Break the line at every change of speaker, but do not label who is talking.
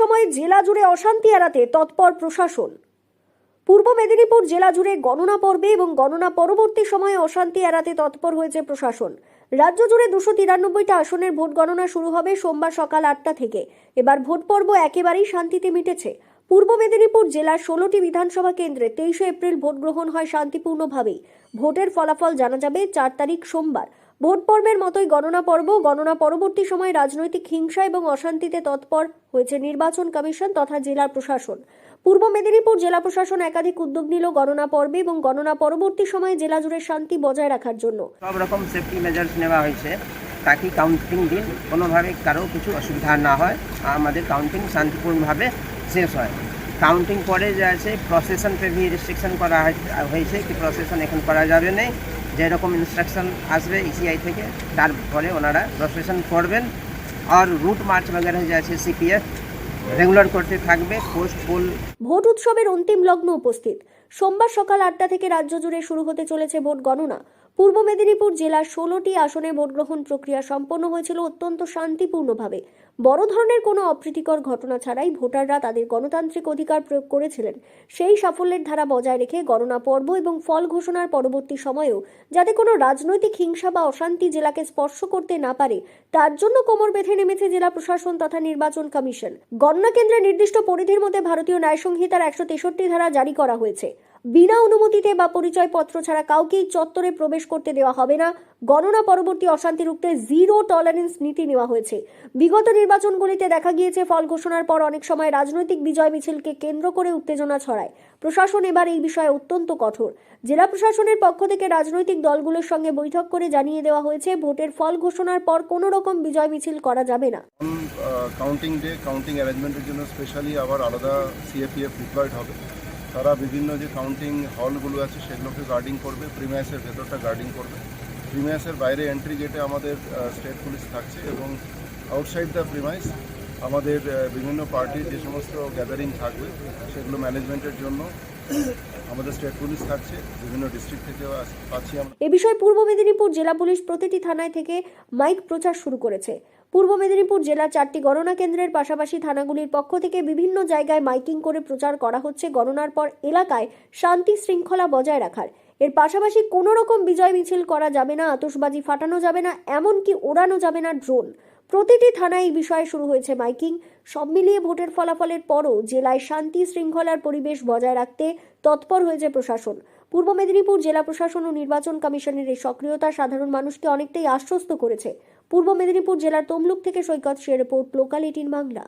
সময় জেলা জুড়ে অশান্তি এড়াতে তৎপর প্রশাসন। পূর্ব মেদিনীপুর জেলা জুড়ে গণনা পর্বে এবং গণনা পরবর্তী সময়ে অশান্তি এড়াতে তৎপর হয়েছে প্রশাসন। রাজ্য জুড়ে 293টা আসনের ভোট গণনা শুরু হবে সোমবার সকাল 8টা থেকে। এবার ভোট পর্ব একেবারেই শান্তিতে মিটেছে। পূর্ব মেদিনীপুর জেলার 16টি বিধানসভা কেন্দ্রে 23শে এপ্রিল ভোট গ্রহণ হয় শান্তিপূর্ণভাবেই। ভোটের ফলাফল জানা যাবে 4 তারিখ সোমবার। ভোট পর্বের মতোই গণনা পর্ব, গণনা পরবর্তী সময় রাজনৈতিক হিংসা এবং অশান্তিতে তৎপর হয়েছে নির্বাচন কমিশন তথা জেলা প্রশাসন। পূর্ব মেদিনীপুর জেলা প্রশাসন একাধিক উদ্যোগ নিল গণনা পর্বে এবং গণনা পরবর্তী সময়ে জেলা জুড়ে শান্তি বজায় রাখার জন্য।
সব রকম সেফটি মেজার্স নেওয়া হয়েছে তাকে কাউন্টিং দিন কোনোভাবে কারো কিছু অসুবিধা না হয়, আমাদের কাউন্টিং শান্তিপূর্ণভাবে শেষ হয়। কাউন্টিং পরে যে আছে প্রসেশন পে भी রেস্ট্রিকশন করা হয়েছে কি প্রসেশন এখন করা যাবে না, যেরকম ইনস্ট্রাকশন আসবে ইসিআই থেকে তারপরে ওনারা প্রসেশন করবেন। আর রুট মার্চ বগেরা যে আছে সিপিএফ রেগুলার করতে থাকবে। পোস্ট পোল
ভোট উৎসবের অন্তিম লগ্ন উপস্থিত। সোমবার সকাল 8টা থেকে রাজ্য জুড়ে শুরু হতে চলেছে ভোট গণনা। পূর্ব মেদিনীপুর জেলার 16টি আসনে ভোট গ্রহণ প্রক্রিয়া সম্পন্ন হয়েছিল অত্যন্ত শান্তিপূর্ণভাবে। বড় ধরনের কোনো অপ্রীতিকর ঘটনা ছাড়াই ভোটাররা তাদের গণতান্ত্রিক অধিকার প্রয়োগ করেছিলেন। সেই সাফল্যের ধারা বজায় রেখে গণনা পর্ব এবং ফল ঘোষণার পরবর্তী সময়েও যাতে কোনো রাজনৈতিক হিংসা বা অশান্তি জেলাকে স্পর্শ করতে না পারে তার জন্য কোমর বেঁধে নেমেছে জেলা প্রশাসন তথা নির্বাচন কমিশন। গণনা কেন্দ্রে নির্দিষ্ট পরিধির মধ্যে ভারতীয় ন্যায় সংহিতার 163 ধারা জারি করা হয়েছে। বিনা অনুমতিতে বা পরিচয়পত্র ছাড়া কাউকেই চত্বরে প্রবেশ করতে দেওয়া হবে না। গণনা পরবর্তী অশান্তি রুখতে জিরো টলারেন্স নীতি নেওয়া হয়েছে। বিগত নির্বাচনগুলিতে দেখা গিয়েছে ফল ঘোষণার পর অনেক সময় রাজনৈতিক বিজয় মিছিলকে কেন্দ্র করে উত্তেজনা ছড়ায়। প্রশাসন এবার এই বিষয়ে অত্যন্ত কঠোর। জেলা প্রশাসনের পক্ষ থেকে রাজনৈতিক দলগুলোর সঙ্গে বৈঠক করে জানিয়ে দেওয়া হয়েছে ভোটের ফল ঘোষণার পর কোনো রকম বিজয় মিছিল করা যাবে না।
কাউন্টিং ডে কাউন্টিং অ্যারেঞ্জমেন্টের জন্য স্পেশালি আবার আলাদা সিএপিএফ ডিপ্লয়েড হবে। তারা বিভিন্ন যে কাউন্টিং হলগুলো আছে সেগুলোকে গার্ডিং করবে, প্রিমাইসের ভেতরটা গার্ডিং করবে। প্রিমাইসের বাইরে এন্ট্রি গেটে আমাদের স্টেট পুলিশ থাকছে এবং আউটসাইড দ্য প্রিমাইস আমাদের বিভিন্ন পার্টির যে সমস্ত গ্যাদারিং থাকবে সেগুলো ম্যানেজমেন্টের জন্য আমাদের স্টেট পুলিশ থাকছে। বিভিন্ন ডিস্ট্রিক্ট থেকেও পাচ্ছি আমরা।
এ বিষয়ে পূর্ব মেদিনীপুর জেলা পুলিশ প্রতিটি থানায় থেকে মাইক প্রচার শুরু করেছে। পূর্ব মেদিনীপুর জেলার 4টি গণনা কেন্দ্রের পাশাপাশি থানাগুলির পক্ষ থেকে বিভিন্ন জায়গায় মাইকিং করে প্রচার করা হচ্ছে গণনার পর এলাকায় শান্তি শৃঙ্খলা বজায় রাখার। এর পাশাপাশি কোনো রকম বিজয় মিছিল করা যাবে না, আতশবাজি ফাটানো যাবে না, এমনকি ওড়ানো যাবে না ড্রোন। প্রতিটি থানায় এই বিষয়ে শুরু হয়েছে মাইকিং। সব মিলিয়ে ভোটের ফলাফলের পরও জেলায় শান্তি শৃঙ্খলার পরিবেশ বজায় রাখতে তৎপর হয়েছে প্রশাসন। পূর্ব মেদিনীপুর জেলা প্রশাসন ও নির্বাচন কমিশনের এই সক্রিয়তা সাধারণ মানুষকে অনেকটাই আশ্বস্ত করেছে। পূর্ব মেদিনীপুর জেলার তমলুক থেকে সৈকত শের রিপোর্ট, লোকাল 18 বাংলা।